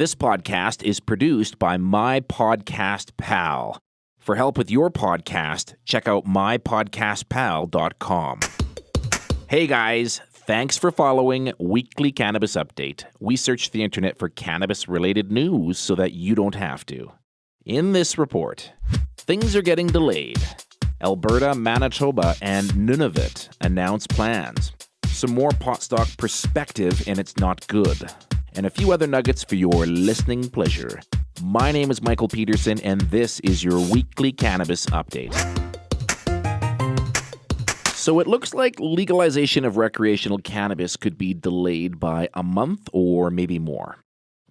This podcast is produced by My Podcast Pal. For help with your podcast, check out mypodcastpal.com. Hey guys, thanks for following Weekly Cannabis Update. We search the internet for cannabis-related news so that you don't have to. In this report, things are getting delayed. Alberta, Manitoba, and Nunavut announce plans. Some more pot stock perspective, and it's not good. And a few other nuggets for your listening pleasure. My name is Michael Peterson, and this is your Weekly Cannabis Update. So it looks like legalization of recreational cannabis could be delayed by a month or maybe more.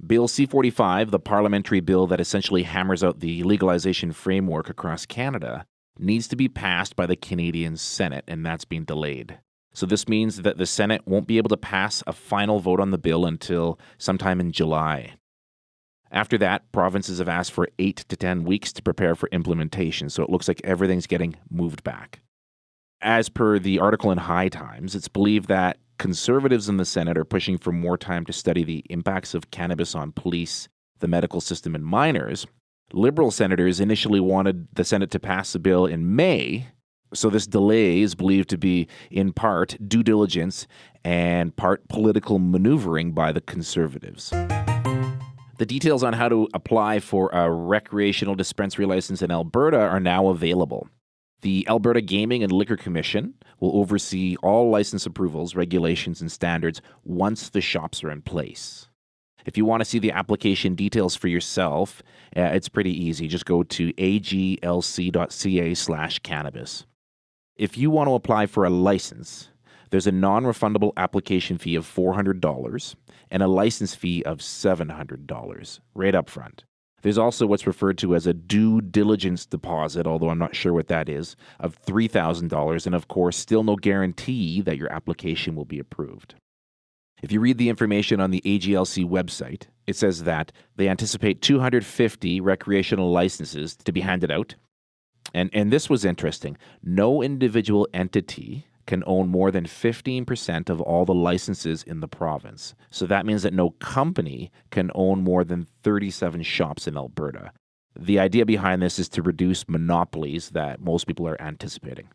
Bill C-45, the parliamentary bill that essentially hammers out the legalization framework across Canada, needs to be passed by the Canadian Senate, and that's been delayed. So this means that the Senate won't be able to pass a final vote on the bill until sometime in July. After that, provinces have asked for 8 to 10 weeks to prepare for implementation, so it looks like everything's getting moved back. As per the article in High Times, it's believed that conservatives in the Senate are pushing for more time to study the impacts of cannabis on police, the medical system, and minors. Liberal senators initially wanted the Senate to pass the bill in May, so this delay is believed to be in part due diligence and part political maneuvering by the conservatives. The details on how to apply for a recreational dispensary license in Alberta are now available. The Alberta Gaming and Liquor Commission will oversee all license approvals, regulations, and standards once the shops are in place. If you want to see the application details for yourself, it's pretty easy. Just go to aglc.ca/cannabis. If you want to apply for a license, there's a non-refundable application fee of $400 and a license fee of $700 right up front. There's also what's referred to as a due diligence deposit, although I'm not sure what that is, of $3,000, and of course, still no guarantee that your application will be approved. If you read the information on the AGLC website, it says that they anticipate 250 recreational licenses to be handed out. And this was interesting. No individual entity can own more than 15% of all the licenses in the province. So that means that no company can own more than 37 shops in Alberta. The idea behind this is to reduce monopolies that most people are anticipating.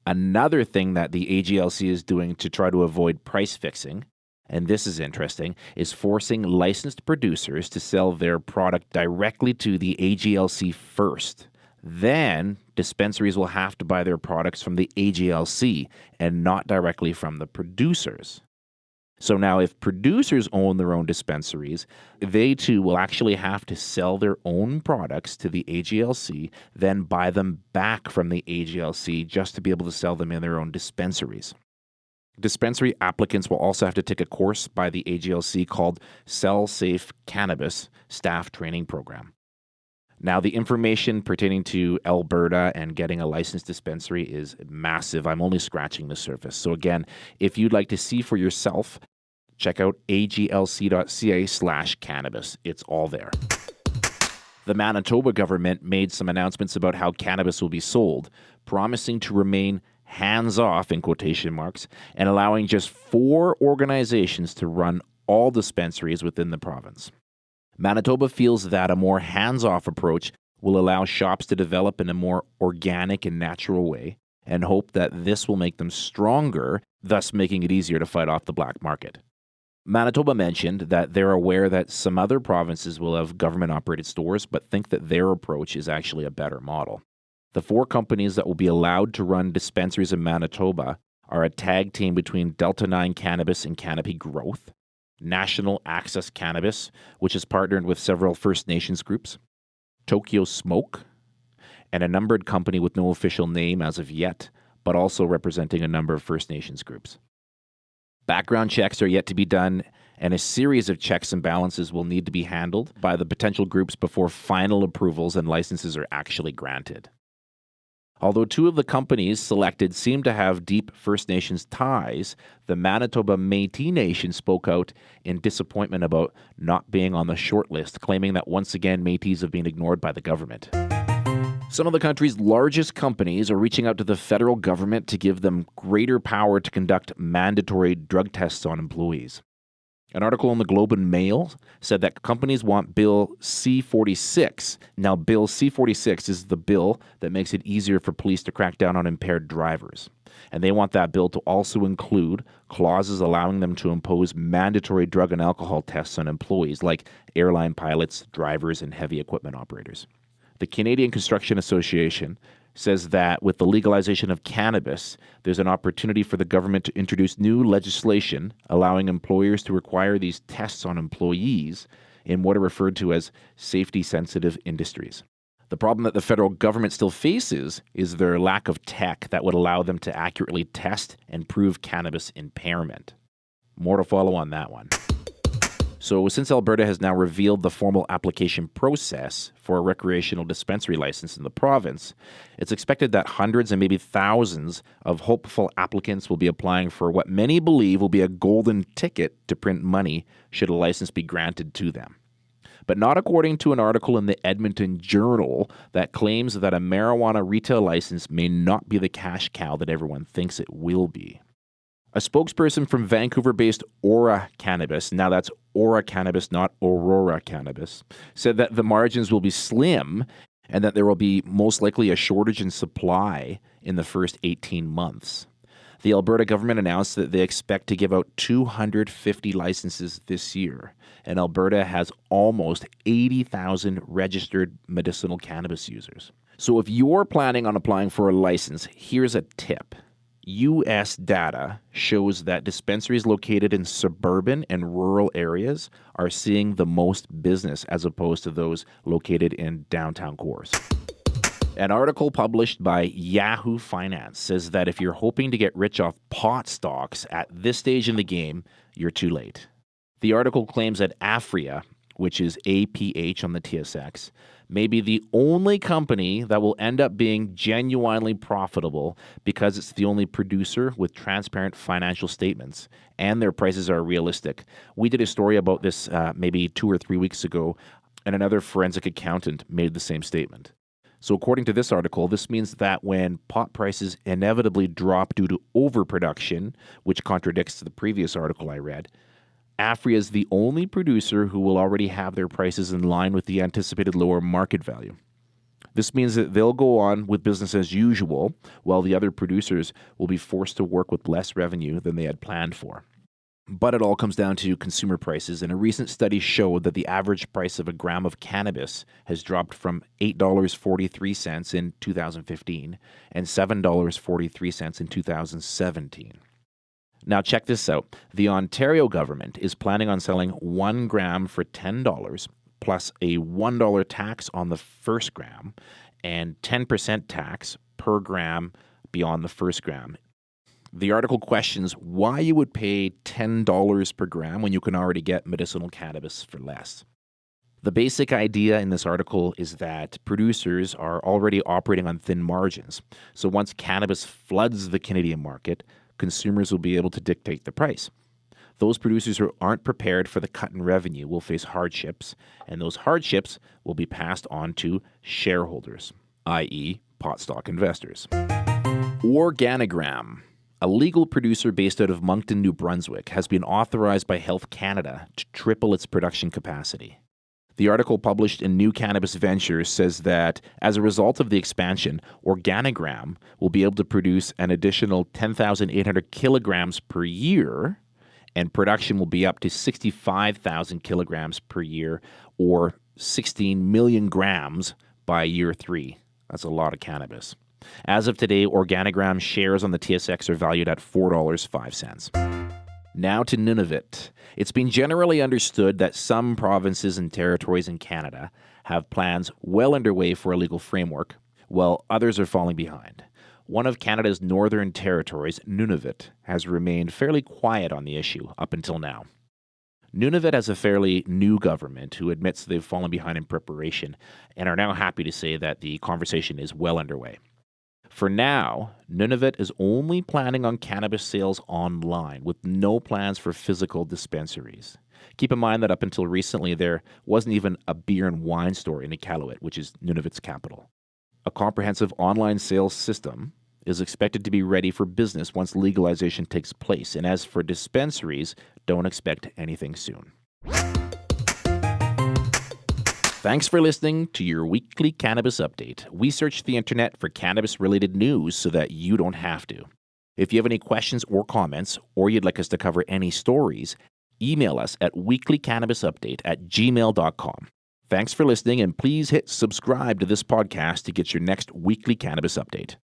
Another thing that the AGLC is doing to try to avoid price fixing, and this is interesting, is forcing licensed producers to sell their product directly to the AGLC first. Then, dispensaries will have to buy their products from the AGLC and not directly from the producers. So now if producers own their own dispensaries, they too will actually have to sell their own products to the AGLC, then buy them back from the AGLC just to be able to sell them in their own dispensaries. Dispensary applicants will also have to take a course by the AGLC called Sell Safe Cannabis Staff Training Program. Now, the information pertaining to Alberta and getting a licensed dispensary is massive. I'm only scratching the surface. So again, if you'd like to see for yourself, check out aglc.ca/cannabis. It's all there. The Manitoba government made some announcements about how cannabis will be sold, promising to remain hands-off, in quotation marks, and allowing just 4 organizations to run all dispensaries within the province. Manitoba feels that a more hands-off approach will allow shops to develop in a more organic and natural way, and hope that this will make them stronger, thus making it easier to fight off the black market. Manitoba mentioned that they're aware that some other provinces will have government-operated stores, but think that their approach is actually a better model. The 4 companies that will be allowed to run dispensaries in Manitoba are a tag team between Delta 9 Cannabis and Canopy Growth, National Access Cannabis, which is partnered with several First Nations groups, Tokyo Smoke, and a numbered company with no official name as of yet, but also representing a number of First Nations groups. Background checks are yet to be done, and a series of checks and balances will need to be handled by the potential groups before final approvals and licenses are actually granted. Although 2 of the companies selected seem to have deep First Nations ties, the Manitoba Métis Nation spoke out in disappointment about not being on the short list, claiming that once again Métis have been ignored by the government. Some of the country's largest companies are reaching out to the federal government to give them greater power to conduct mandatory drug tests on employees. An article in the Globe and Mail said that companies want Bill C-46. Now, Bill C-46 is the bill that makes it easier for police to crack down on impaired drivers. And they want that bill to also include clauses allowing them to impose mandatory drug and alcohol tests on employees like airline pilots, drivers, and heavy equipment operators. The Canadian Construction Association says that with the legalization of cannabis, there's an opportunity for the government to introduce new legislation allowing employers to require these tests on employees in what are referred to as safety-sensitive industries. The problem that the federal government still faces is their lack of tech that would allow them to accurately test and prove cannabis impairment. More to follow on that one. So since Alberta has now revealed the formal application process for a recreational dispensary license in the province, it's expected that hundreds and maybe thousands of hopeful applicants will be applying for what many believe will be a golden ticket to print money should a license be granted to them. But not according to an article in the Edmonton Journal that claims that a marijuana retail license may not be the cash cow that everyone thinks it will be. A spokesperson from Vancouver-based Aura Cannabis, now that's Aura Cannabis, not Aurora Cannabis, said that the margins will be slim and that there will be most likely a shortage in supply in the first 18 months. The Alberta government announced that they expect to give out 250 licenses this year, and Alberta has almost 80,000 registered medicinal cannabis users. So if you're planning on applying for a license, here's a tip. U.S. data shows that dispensaries located in suburban and rural areas are seeing the most business as opposed to those located in downtown cores. An article published by Yahoo Finance says that if you're hoping to get rich off pot stocks at this stage in the game, you're too late. The article claims that Aphria, which is APH on the TSX, may be the only company that will end up being genuinely profitable because it's the only producer with transparent financial statements and their prices are realistic. We did a story about this maybe 2 or 3 weeks ago, and another forensic accountant made the same statement. So according to this article, this means that when pot prices inevitably drop due to overproduction, which contradicts the previous article I read, Aphria is the only producer who will already have their prices in line with the anticipated lower market value. This means that they'll go on with business as usual, while the other producers will be forced to work with less revenue than they had planned for. But it all comes down to consumer prices, and a recent study showed that the average price of a gram of cannabis has dropped from $8.43 in 2015 and $7.43 in 2017. Now check this out. The Ontario government is planning on selling 1 gram for $10 plus a $1 tax on the first gram and 10% tax per gram beyond the first gram. The article questions why you would pay $10 per gram when you can already get medicinal cannabis for less. The basic idea in this article is that producers are already operating on thin margins. So once cannabis floods the Canadian market, consumers will be able to dictate the price. Those producers who aren't prepared for the cut in revenue will face hardships, and those hardships will be passed on to shareholders, i.e. pot stock investors. Organigram, a legal producer based out of Moncton, New Brunswick, has been authorized by Health Canada to triple its production capacity. The article published in New Cannabis Ventures says that as a result of the expansion, Organigram will be able to produce an additional 10,800 kilograms per year, and production will be up to 65,000 kilograms per year, or 16 million grams by year 3. That's a lot of cannabis. As of today, Organigram shares on the TSX are valued at $4.05. Now to Nunavut. It's been generally understood that some provinces and territories in Canada have plans well underway for a legal framework, while others are falling behind. One of Canada's northern territories, Nunavut, has remained fairly quiet on the issue up until now. Nunavut has a fairly new government who admits they've fallen behind in preparation and are now happy to say that the conversation is well underway. For now, Nunavut is only planning on cannabis sales online with no plans for physical dispensaries. Keep in mind that up until recently, there wasn't even a beer and wine store in Iqaluit, which is Nunavut's capital. A comprehensive online sales system is expected to be ready for business once legalization takes place. And as for dispensaries, don't expect anything soon. Thanks for listening to your weekly cannabis update. We search the internet for cannabis-related news so that you don't have to. If you have any questions or comments, or you'd like us to cover any stories, email us at weeklycannabisupdate@gmail.com. Thanks for listening, and please hit subscribe to this podcast to get your next weekly cannabis update.